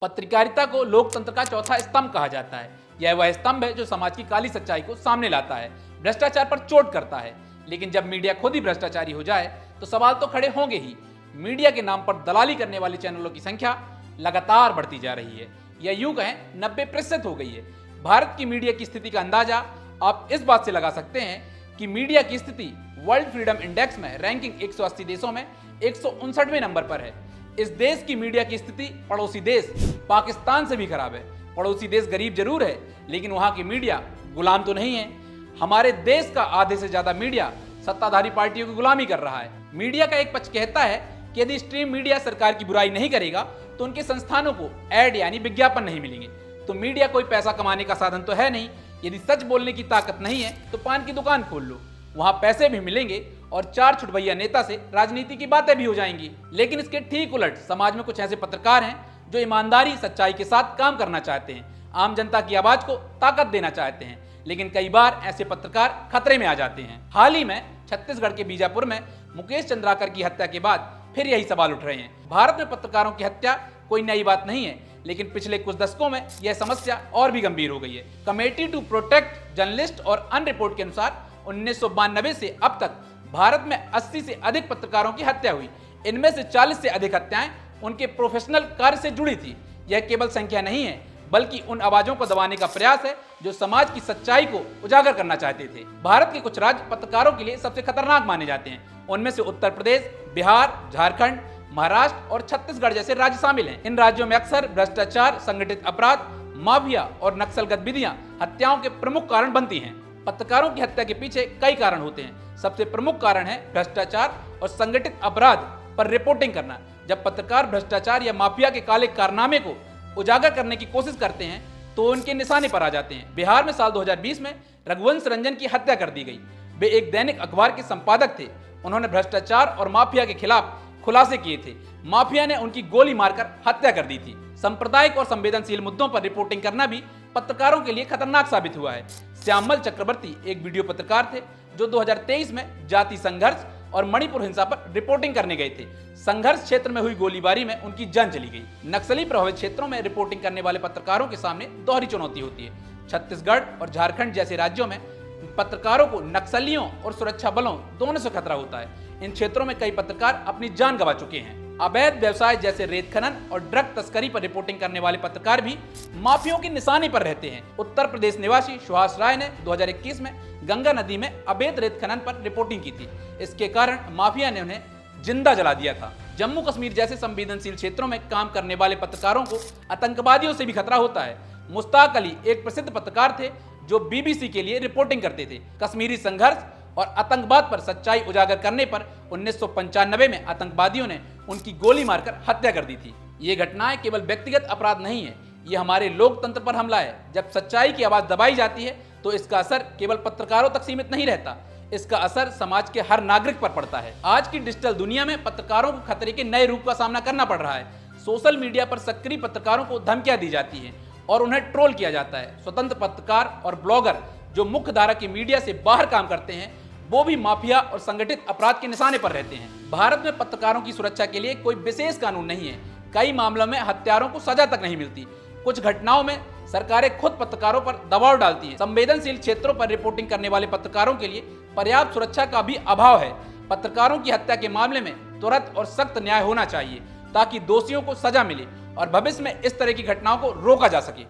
पत्रकारिता को लोकतंत्र का चौथा स्तंभ कहा जाता है। यह वह स्तंभ है जो समाज की काली सच्चाई को सामने लाता है, भ्रष्टाचार पर चोट करता है। लेकिन जब मीडिया खुद ही भ्रष्टाचारी हो जाए तो सवाल तो खड़े होंगे ही। मीडिया के नाम पर दलाली करने वाले चैनलों की संख्या लगातार बढ़ती जा रही है। यह यूं कहें 90% हो गई है। भारत की मीडिया की स्थिति का अंदाजा आप इस बात से लगा सकते हैं कि मीडिया की स्थिति वर्ल्ड फ्रीडम इंडेक्स में रैंकिंग 180 देशों में 159वें नंबर पर है। इस देश की मीडिया की स्थिति पड़ोसी देश पाकिस्तान से भी खराब है। पड़ोसी देश गरीब जरूर है, लेकिन वहां की मीडिया गुलाम तो नहीं है। हमारे देश का आधे से ज्यादा मीडिया सत्ताधारी पार्टियों की गुलामी कर रहा है। मीडिया का एक पक्ष कहता है कि यदि स्ट्रीम मीडिया सरकार की बुराई नहीं करेगा तो उनके संस्थानों को ऐड यानी विज्ञापन नहीं मिलेंगे। तो मीडिया कोई पैसा कमाने का साधन तो है नहीं। यदि सच बोलने की ताकत नहीं है तो पान की दुकान खोल लो, वहां पैसे भी मिलेंगे और 4 छुटभैया नेता से राजनीति की बातें भी हो जाएंगी। लेकिन इसके ठीक उलट समाज में कुछ ऐसे पत्रकार हैं जो ईमानदारी सच्चाई के साथ काम करना चाहते हैं, आम जनता की आवाज को ताकत देना चाहते हैं। लेकिन कई बार ऐसे पत्रकार खतरे में आ जाते हैं। हाल ही में छत्तीसगढ़ के बीजापुर में मुकेश चंद्राकर की हत्या के बाद फिर यही सवाल उठ रहे हैं। भारत में पत्रकारों की हत्या कोई नई बात नहीं है, लेकिन पिछले कुछ दशकों में यह समस्या और भी गंभीर हो गई है। कमेटी टू प्रोटेक्ट जर्नलिस्ट और अन रिपोर्ट के अनुसार 1992 से अब तक भारत में 80 से अधिक पत्रकारों की हत्या हुई। इनमें से 40 से अधिक हत्याएं उनके प्रोफेशनल कार्य से जुड़ी थी। यह केवल संख्या नहीं है, बल्कि उन आवाजों को दबाने का प्रयास है जो समाज की सच्चाई को उजागर करना चाहते थे। भारत के कुछ राज्य पत्रकारों के लिए सबसे खतरनाक माने जाते हैं। उनमें से उत्तर प्रदेश, बिहार, झारखंड, महाराष्ट्र और छत्तीसगढ़ जैसे राज्य शामिल हैं। इन राज्यों में अक्सर भ्रष्टाचार, संगठित अपराध, माफिया और नक्सल गतिविधियां हत्याओं के प्रमुख कारण बनती हैं। पत्रकारों की हत्या के पीछे कई कारण होते हैं। सबसे प्रमुख कारण है भ्रष्टाचार और संगठित अपराध पर रिपोर्टिंग करना। जब पत्रकार भ्रष्टाचार या माफिया के काले कारनामे को उजागर करने की कोशिश करते हैं तो उनके निशाने पर आ जाते हैं। बिहार में साल 2020 में रघुवंश रंजन की हत्या कर दी गई। वे एक दैनिक अखबार के संपादक थे। उन्होंने भ्रष्टाचार और माफिया के खिलाफ खुलासे किए थे। माफिया ने उनकी गोली मारकर हत्या कर दी थी। सांप्रदायिक और संवेदनशील मुद्दों पर रिपोर्टिंग करना भी पत्रकारों के लिए खतरनाक साबित हुआ है। श्यामल चक्रवर्ती एक वीडियो पत्रकार थे जो 2023 में जाति संघर्ष और मणिपुर हिंसा पर रिपोर्टिंग करने गए थे। संघर्ष क्षेत्र में हुई गोलीबारी में उनकी जान चली गई। नक्सली प्रभावित क्षेत्रों में रिपोर्टिंग करने वाले पत्रकारों के सामने दोहरी चुनौती होती है। छत्तीसगढ़ और झारखंड जैसे राज्यों में पत्रकारों को नक्सलियों और सुरक्षा बलों दोनों से खतरा होता है। इन क्षेत्रों में कई पत्रकार अपनी जान गंवा चुके हैं। अवैध व्यवसाय जैसे रेत खनन और ड्रग तस्करी पर रिपोर्टिंग करने वाले पत्रकार भी माफियों के निशाने पर रहते हैं। उत्तर प्रदेश निवासी सुहास राय ने 2021 में गंगा नदी में अवैध रेत खनन पर रिपोर्टिंग की थी। इसके कारण माफिया ने उन्हें जिंदा जला दिया था। जम्मू कश्मीर जैसे संवेदनशील क्षेत्रों में काम करने वाले पत्रकारों को आतंकवादियों से भी खतरा होता है। मुश्ताक अली एक प्रसिद्ध पत्रकार थे जो बीबीसी के लिए रिपोर्टिंग करते थे। कश्मीरी संघर्ष और आतंकवाद पर सच्चाई उजागर करने पर 1995 में आतंकवादियों ने उनकी गोली मारकर हत्या कर दी थी। ये घटनाएं केवल व्यक्तिगत अपराध नहीं है, ये हमारे लोकतंत्र पर हमला है। जब सच्चाई की आवाज दबाई जाती है तो इसका असर केवल पत्रकारों तक सीमित नहीं रहता, इसका असर समाज के हर नागरिक पर पड़ता है। आज की डिजिटल दुनिया में पत्रकारों को खतरे के नए रूप का सामना करना पड़ रहा है। सोशल मीडिया पर सक्रिय पत्रकारों को धमकियां दी जाती हैं और उन्हें ट्रोल किया जाता है। स्वतंत्र पत्रकार और ब्लॉगर जो मुख्य धारा की मीडिया से बाहर काम करते हैं वो भी माफिया और संगठित अपराध के निशाने पर रहते हैं। भारत में पत्रकारों की सुरक्षा के लिए कोई विशेष कानून नहीं है। कई मामलों में हत्यारों को सजा तक नहीं मिलती। कुछ घटनाओं में सरकारें खुद पत्रकारों पर दबाव डालती हैं। संवेदनशील क्षेत्रों पर रिपोर्टिंग करने वाले पत्रकारों के लिए पर्याप्त सुरक्षा का भी अभाव है। पत्रकारों की हत्या के मामले में तुरंत और सख्त न्याय होना चाहिए ताकि दोषियों को सजा मिले और भविष्य में इस तरह की घटनाओं को रोका जा सके।